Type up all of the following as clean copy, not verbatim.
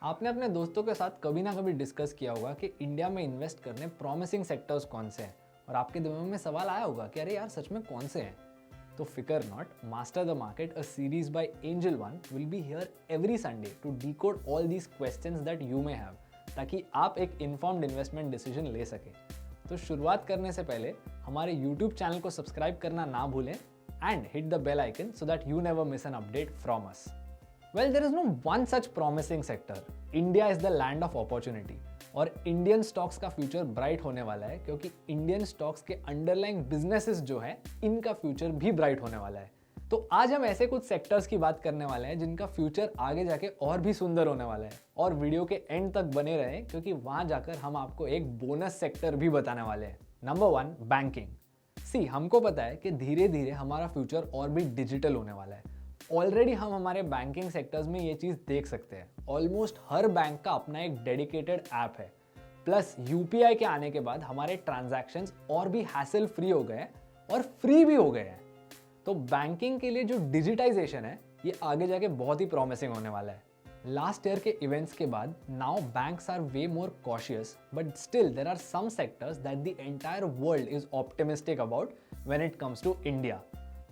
आपने अपने दोस्तों के साथ कभी ना कभी डिस्कस किया होगा कि इंडिया में इन्वेस्ट करने प्रॉमिसिंग सेक्टर्स कौन से हैं और आपके दिमाग में सवाल आया होगा कि अरे यार सच में कौन से हैं। तो फिकर not, master the market, a series by Angel One will be here every Sunday to decode all these questions that you may have, ताकि आप एक इन्फॉर्म्ड इन्वेस्टमेंट डिसीजन ले सकें। तो शुरुआत करने से पहले हमारे यूट्यूब चैनल को सब्सक्राइब करना ना भूलें and hit the bell icon so that you never miss an update from us. Well, there is no one such promising sector. India is the land of opportunity. और Indian stocks का future bright होने वाला है क्योंकि Indian stocks के underlying businesses जो है इनका फ्यूचर भी ब्राइट होने वाला है। तो आज हम ऐसे कुछ सेक्टर्स की बात करने वाले हैं जिनका फ्यूचर आगे जाके और भी सुंदर होने वाला है। और वीडियो के एंड तक बने रहें क्योंकि वहां जाकर हम आपको एक बोनस सेक्टर भी बताने वाले हैं। Number 1, banking. हमको पता है कि धीरे धीरे हमारा फ्यूचर और भी डिजिटल होने वाला है। ऑलरेडी हम हमारे बैंकिंग सेक्टर्स में ये चीज़ देख सकते हैं। ऑलमोस्ट हर बैंक का अपना एक डेडिकेटेड ऐप है। प्लस यूपीआई के आने के बाद हमारे ट्रांजैक्शंस और भी हैसल फ्री हो गए और फ्री भी हो गए हैं। तो बैंकिंग के लिए जो डिजिटाइजेशन है ये आगे जाके बहुत ही प्रॉमिसिंग होने वाला है। लास्ट ईयर के इवेंट्स के बाद now banks are way more cautious, but still there are some sectors that the entire world is optimistic about when it comes to India.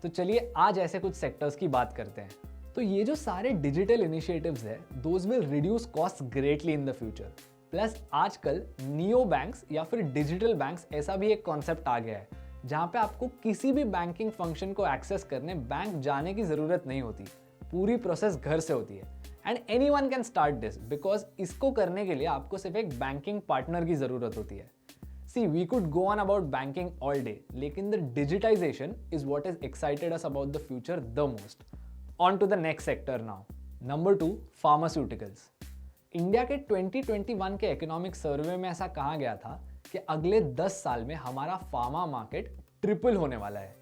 तो चलिए आज ऐसे कुछ सेक्टर्स की बात करते हैं। तो ये जो सारे डिजिटल इनिशिएटिव्स है those will reduce cost greatly in the future. Plus आजकल नियो बैंक्स या फिर डिजिटल बैंक्स ऐसा भी एक कॉन्सेप्ट आ गया है जहाँ पे आपको किसी भी बैंकिंग फंक्शन को एक्सेस करने बैंक जाने की जरूरत नहीं होती। पूरी प्रोसेस घर से होती है and anyone can start this because इसको करने के लिए आपको सिर्फ एक बैंकिंग पार्टनर की जरूरत होती है। See, we could go on about banking all day, लेकिन the digitization is what has excited us about the future the most. On to the next sector now. Number 2, pharmaceuticals. India के 2021 के economic survey में ऐसा कहा गया था कि अगले 10 साल में हमारा फार्मा मार्केट ट्रिपल होने वाला है।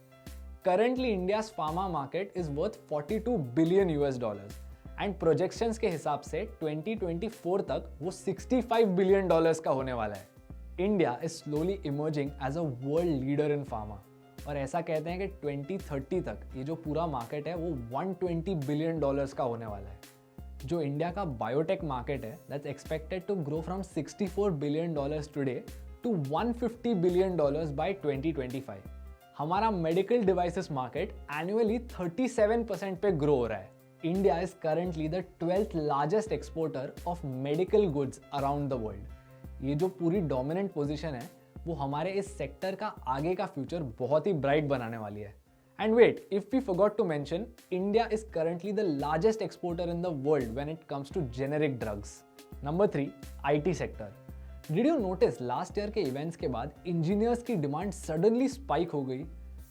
Currently, India's pharma market is worth 42 billion US dollars. And projections के हिसाब से 2024 तक वो 65 बिलियन डॉलर्स का होने वाला है। India is slowly emerging as a world leader in pharma और ऐसा कहते हैं कि 2030 तक ये जो पूरा मार्केट है वो 120 बिलियन डॉलर्स का होने वाला है। जो इंडिया का बायोटेक मार्केट है that's expected to grow from 64 billion dollars today to 150 billion dollars by 2025। हमारा मेडिकल डिवाइसेस मार्केट एनुअली 37% पे ग्रो हो रहा है। India is currently the 12th largest exporter of medical goods around the world. ये जो पूरी dominant position है वो हमारे इस सेक्टर का आगे का फ्यूचर बहुत ही ब्राइट बनाने वाली है। And wait, if we forgot to mention, India is currently the largest exporter in the world when it comes to generic drugs. Number 3, IT sector. Did you notice last year के events के बाद engineers की demand suddenly spike हो गई?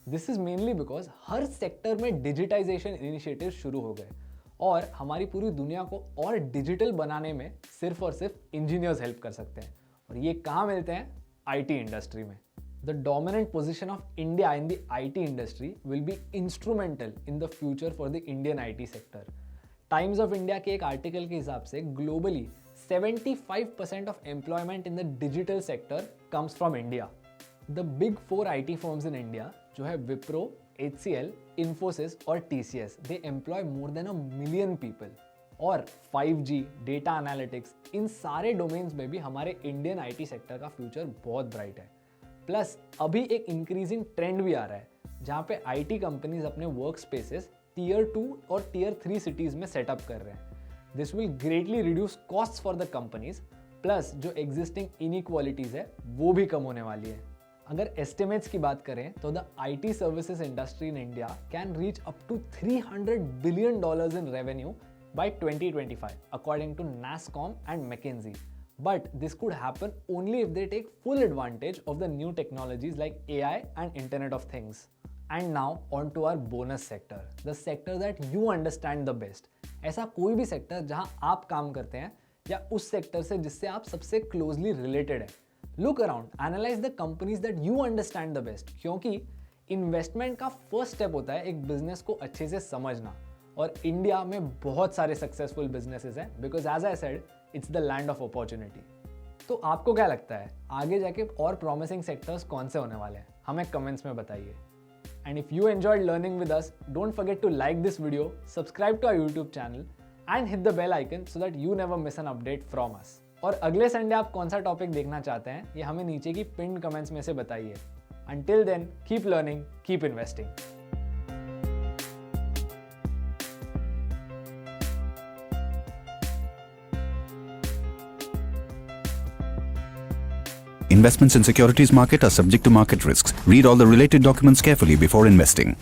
This is mainly because हर sector में digitisation initiative शुरू हो गए और हमारी पूरी दुनिया को और डिजिटल बनाने में सिर्फ और सिर्फ इंजीनियर्स हेल्प कर सकते हैं। और ये कहाँ मिलते हैं? आईटी इंडस्ट्री में। The dominant position of India in the IT industry will be instrumental in the future for the Indian IT sector. Times of India के एक आर्टिकल के हिसाब से globally 75% of employment in the digital sector comes from India. The big 4 IT firms in India जो है Wipro, HCL, Infosys और TCS, they employ more than 1 million people। और 5G, data analytics, इन सारे डोमेन्स में भी हमारे इंडियन आईटी सेक्टर का future बहुत ब्राइट है। प्लस अभी एक इंक्रीजिंग ट्रेंड भी आ रहा है जहाँ पे आईटी कंपनीज अपने वर्क स्पेसेस Tier 2 और Tier 3 सिटीज में सेटअप कर रहे हैं। This will greatly reduce cost for the companies, plus जो एग्जिस्टिंग इनइक्वालिटीज है वो भी कम होने वाली है। अगर एस्टिमेट्स की बात करें तो the IT services industry in India can reach up to 300 billion dollars in revenue by 2025 according to NASSCOM and McKinsey। But this could happen only if they take full advantage of the new technologies like AI and internet of things. And now on to our bonus sector, the sector that you understand the best. ऐसा कोई भी sector जहां आप काम करते हैं या उस सेक्टर से जिससे आप सबसे क्लोजली रिलेटेड है। Look around, analyze the companies that you understand the best, क्योंकि इन्वेस्टमेंट का फर्स्ट स्टेप होता है एक बिजनेस को अच्छे से समझना। और इंडिया में बहुत सारे सक्सेसफुल बिजनेसेस हैं because as I said it's the land of opportunity. तो आपको क्या लगता है आगे जाके और प्रॉमिसिंग सेक्टर्स कौन से होने वाले हैं? हमें कमेंट्स में बताइए। And if you enjoyed learning with us, don't forget to like this video, subscribe to our YouTube channel and hit the bell icon so that you never miss an update from us. और अगले Sunday आप कौन सा topic देखना चाहते हैं ये हमें नीचे की पिन कमेंट्स में से बताइए। Until then, keep learning, keep investing. Investments in securities market are subject to market risks. Read all the related documents carefully before investing.